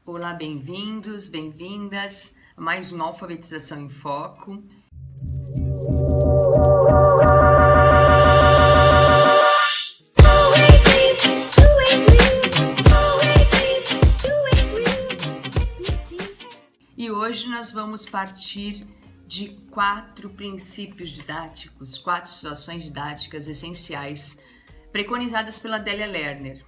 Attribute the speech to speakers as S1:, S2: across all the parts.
S1: Olá, bem-vindos, bem-vindas a mais uma Alfabetização em Foco. E hoje nós vamos partir de 4 princípios didáticos, 4 situações didáticas essenciais preconizadas pela Delia Lerner.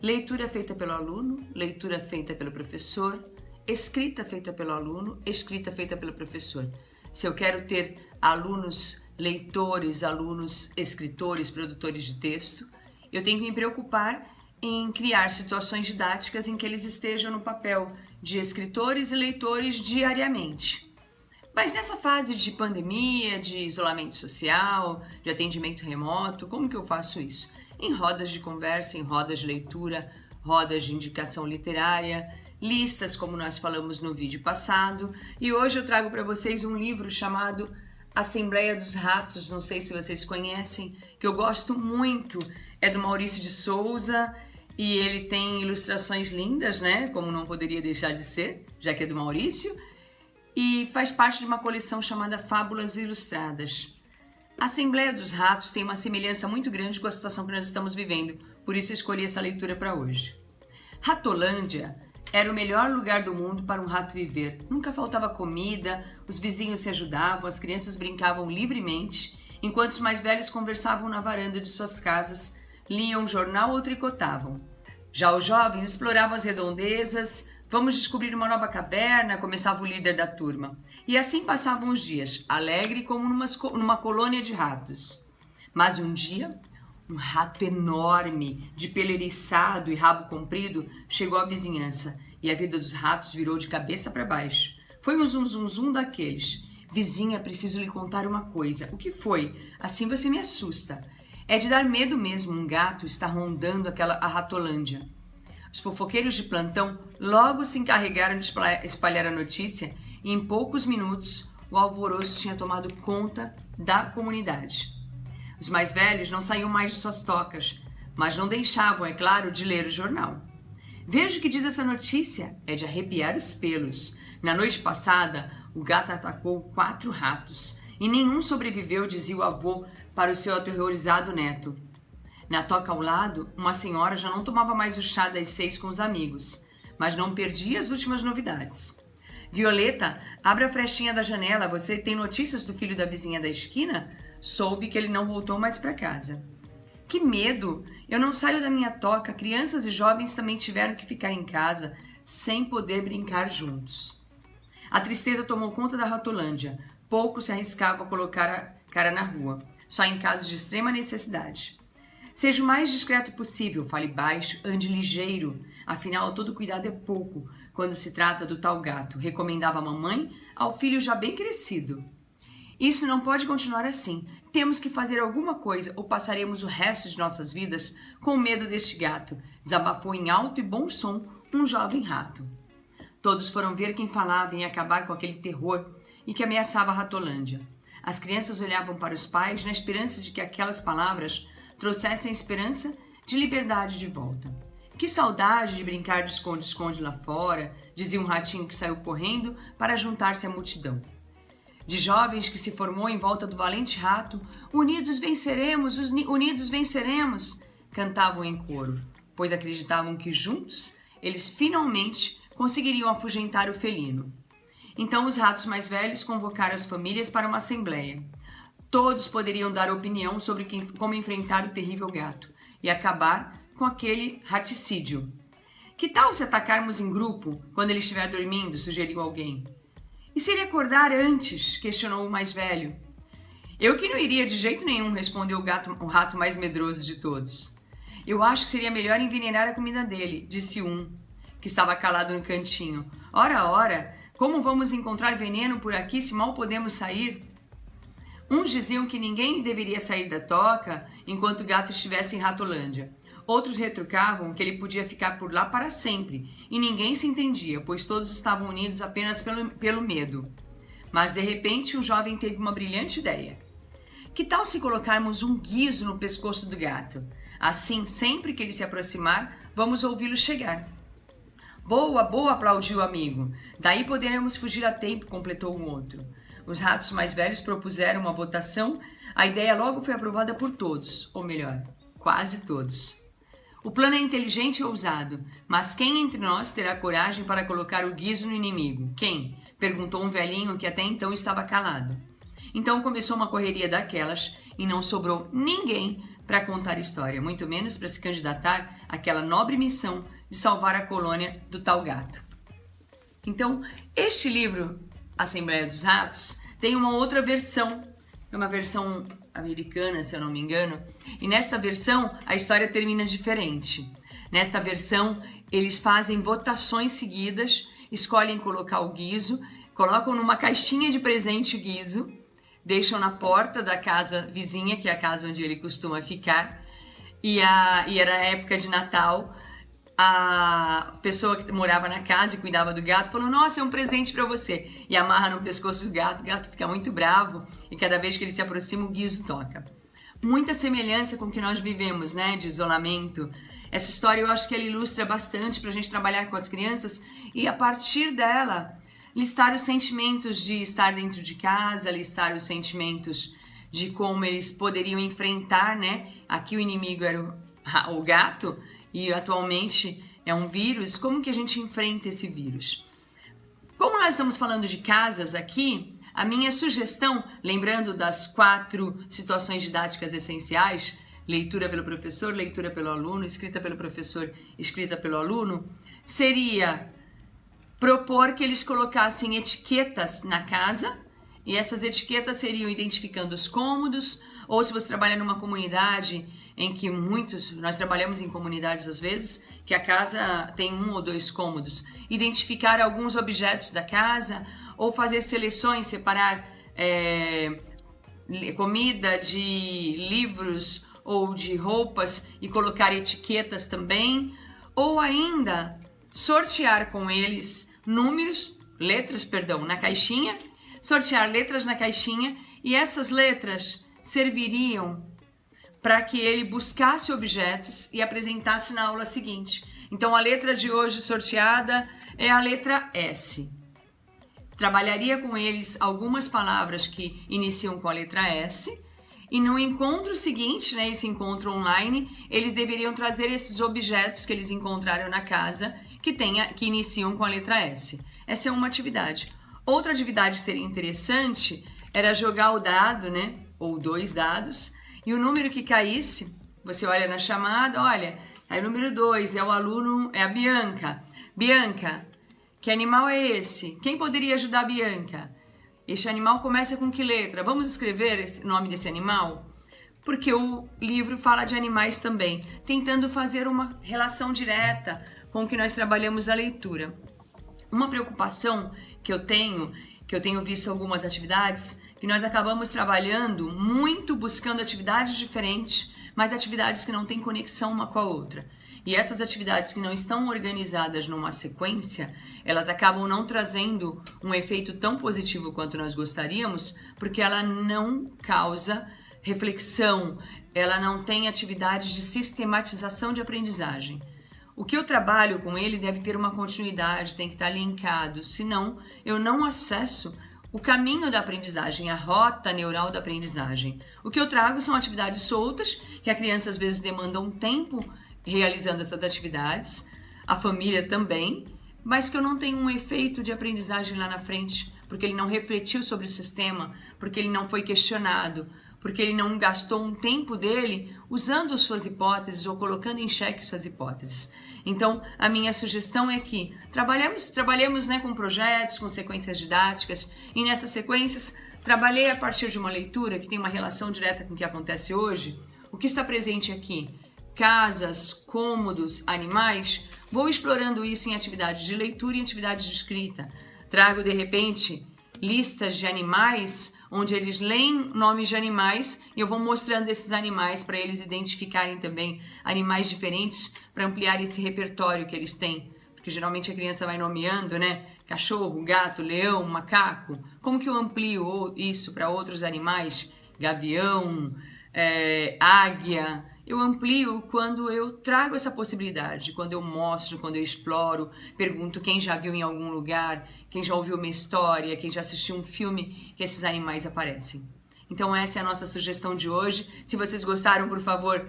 S1: Leitura feita pelo aluno, leitura feita pelo professor, escrita feita pelo aluno, escrita feita pelo professor. Se eu quero ter alunos leitores, alunos escritores, produtores de texto, eu tenho que me preocupar em criar situações didáticas em que eles estejam no papel de escritores e leitores diariamente. Mas nessa fase de pandemia, de isolamento social, de atendimento remoto, como que eu faço isso? Em rodas de conversa, em rodas de leitura, rodas de indicação literária, listas como nós falamos no vídeo passado. E hoje eu trago para vocês um livro chamado Assembleia dos Ratos, não sei se vocês conhecem, que eu gosto muito, é do Maurício de Souza e ele tem ilustrações lindas, né? Como não poderia deixar de ser, já que é do Maurício, e faz parte de uma coleção chamada Fábulas Ilustradas. A Assembleia dos Ratos tem uma semelhança muito grande com a situação que nós estamos vivendo, por isso eu escolhi essa leitura para hoje. Ratolândia era o melhor lugar do mundo para um rato viver. Nunca faltava comida, os vizinhos se ajudavam, as crianças brincavam livremente, enquanto os mais velhos conversavam na varanda de suas casas, liam um jornal ou tricotavam. Já os jovens exploravam as redondezas, vamos descobrir uma nova caverna, começava o líder da turma. E assim passavam os dias, alegre como numa colônia de ratos. Mas um dia, um rato enorme, de pelo eriçado e rabo comprido, chegou à vizinhança e a vida dos ratos virou de cabeça para baixo. Foi um zum zum zum daqueles. Vizinha, preciso lhe contar uma coisa. O que foi? Assim você me assusta. É de dar medo mesmo, um gato está rondando a Ratolândia. Os fofoqueiros de plantão logo se encarregaram de espalhar a notícia e em poucos minutos o alvoroço tinha tomado conta da comunidade. Os mais velhos não saíam mais de suas tocas, mas não deixavam, é claro, de ler o jornal. Veja o que diz essa notícia, é de arrepiar os pelos. Na noite passada, o gato atacou 4 ratos e nenhum sobreviveu, dizia o avô para o seu aterrorizado neto. Na toca ao lado, uma senhora já não tomava mais o chá das 6 com os amigos, mas não perdia as últimas novidades. Violeta, abre a frestinha da janela, você tem notícias do filho da vizinha da esquina? Soube que ele não voltou mais para casa. Que medo! Eu não saio da minha toca, crianças e jovens também tiveram que ficar em casa, sem poder brincar juntos. A tristeza tomou conta da Ratolândia, poucos se arriscavam a colocar a cara na rua, só em casos de extrema necessidade. Seja o mais discreto possível, fale baixo, ande ligeiro, afinal todo cuidado é pouco quando se trata do tal gato, recomendava a mamãe ao filho já bem crescido. Isso não pode continuar assim, temos que fazer alguma coisa ou passaremos o resto de nossas vidas com medo deste gato, desabafou em alto e bom som um jovem rato. Todos foram ver quem falava em acabar com aquele terror e que ameaçava a Ratolândia. As crianças olhavam para os pais na esperança de que aquelas palavras trouxessem a esperança de liberdade de volta. Que saudade de brincar de esconde-esconde lá fora, dizia um ratinho que saiu correndo para juntar-se à multidão. De jovens que se formou em volta do valente rato, unidos venceremos, unidos venceremos, cantavam em coro, pois acreditavam que juntos eles finalmente conseguiriam afugentar o felino. Então os ratos mais velhos convocaram as famílias para uma assembleia. Todos poderiam dar opinião sobre como enfrentar o terrível gato e acabar com aquele raticídio. Que tal se atacarmos em grupo quando ele estiver dormindo? Sugeriu alguém. E se ele acordar antes? Questionou o mais velho. Eu que não iria de jeito nenhum, respondeu o rato mais medroso de todos. Eu acho que seria melhor envenenar a comida dele, disse um, que estava calado no cantinho. Ora, ora, como vamos encontrar veneno por aqui se mal podemos sair? Uns diziam que ninguém deveria sair da toca enquanto o gato estivesse em Ratolândia. Outros retrucavam que ele podia ficar por lá para sempre, e ninguém se entendia, pois todos estavam unidos apenas pelo medo. Mas, de repente, um jovem teve uma brilhante ideia. Que tal se colocarmos um guiso no pescoço do gato? Assim, sempre que ele se aproximar, vamos ouvi-lo chegar. Boa, boa, aplaudiu o amigo. Daí poderemos fugir a tempo, completou o outro. Os ratos mais velhos propuseram uma votação. A ideia logo foi aprovada por todos, ou melhor, quase todos. O plano é inteligente e ousado, mas quem entre nós terá coragem para colocar o guizo no inimigo? Quem? Perguntou um velhinho que até então estava calado. Então começou uma correria daquelas e não sobrou ninguém para contar história, muito menos para se candidatar àquela nobre missão de salvar a colônia do tal gato. Então, este livro, Assembleia dos Ratos, tem uma outra versão, é uma versão americana, se eu não me engano, e nesta versão a história termina diferente. Nesta versão, eles fazem votações seguidas, escolhem colocar o guizo, colocam numa caixinha de presente o guizo, deixam na porta da casa vizinha, que é a casa onde ele costuma ficar, e era época de Natal. A pessoa que morava na casa e cuidava do gato falou: nossa, é um presente para você, e amarra no pescoço do gato. O gato fica muito bravo e cada vez que ele se aproxima o guizo toca. Muita semelhança com o que nós vivemos, né, de isolamento. Essa história eu acho que ela ilustra bastante para a gente trabalhar com as crianças e a partir dela listar os sentimentos de estar dentro de casa, listar os sentimentos de como eles poderiam enfrentar, né, aqui o inimigo era o gato e atualmente é um vírus, como que a gente enfrenta esse vírus? Como nós estamos falando de casas aqui, a minha sugestão, lembrando das 4 situações didáticas essenciais, leitura pelo professor, leitura pelo aluno, escrita pelo professor, escrita pelo aluno, seria propor que eles colocassem etiquetas na casa, e essas etiquetas seriam identificando os cômodos, ou se você trabalha numa comunidade em que nós trabalhamos em comunidades às vezes, que a casa tem 1 ou 2 cômodos, identificar alguns objetos da casa, ou fazer seleções, separar comida de livros ou de roupas e colocar etiquetas também, ou ainda sortear com eles letras na caixinha, sortear letras na caixinha, e essas letras serviriam para que ele buscasse objetos e apresentasse na aula seguinte. Então a letra de hoje sorteada é a letra S. Trabalharia com eles algumas palavras que iniciam com a letra S, e no encontro seguinte, né, esse encontro online, eles deveriam trazer esses objetos que eles encontraram na casa que iniciam com a letra S. Essa é uma atividade. Outra atividade que seria interessante era jogar o dado, né, ou 2 dados, e o número que caísse, você olha na chamada, olha, aí o número 2 é o aluno, é a Bianca. Bianca, que animal é esse? Quem poderia ajudar a Bianca? Este animal começa com que letra? Vamos escrever o nome desse animal? Porque o livro fala de animais também, tentando fazer uma relação direta com o que nós trabalhamos na leitura. Uma preocupação que eu tenho visto algumas atividades, que nós acabamos trabalhando muito buscando atividades diferentes, mas atividades que não têm conexão uma com a outra. E essas atividades que não estão organizadas numa sequência, elas acabam não trazendo um efeito tão positivo quanto nós gostaríamos, porque ela não causa reflexão, ela não tem atividades de sistematização de aprendizagem. O que eu trabalho com ele deve ter uma continuidade, tem que estar linkado, senão eu não acesso o caminho da aprendizagem, a rota neural da aprendizagem. O que eu trago são atividades soltas, que a criança às vezes demanda um tempo realizando essas atividades, a família também, mas que eu não tenho um efeito de aprendizagem lá na frente, porque ele não refletiu sobre o sistema, porque ele não foi questionado, porque ele não gastou um tempo dele usando suas hipóteses ou colocando em xeque suas hipóteses. Então, a minha sugestão é que trabalhemos, né, com projetos, com sequências didáticas, e nessas sequências trabalhei a partir de uma leitura que tem uma relação direta com o que acontece hoje. O que está presente aqui? Casas, cômodos, animais. Vou explorando isso em atividades de leitura e em atividades de escrita. Trago, de repente, listas de animais, onde eles leem nomes de animais e eu vou mostrando esses animais para eles identificarem também animais diferentes para ampliar esse repertório que eles têm. Porque geralmente a criança vai nomeando, né? Cachorro, gato, leão, macaco. Como que eu amplio isso para outros animais? Gavião, águia eu amplio quando eu trago essa possibilidade, quando eu mostro, quando eu exploro, pergunto quem já viu em algum lugar, quem já ouviu uma história, quem já assistiu um filme que esses animais aparecem. Então essa é a nossa sugestão de hoje. Se vocês gostaram, por favor,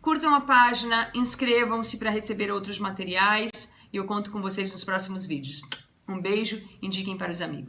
S1: curtam a página, inscrevam-se para receber outros materiais e eu conto com vocês nos próximos vídeos. Um beijo, indiquem para os amigos.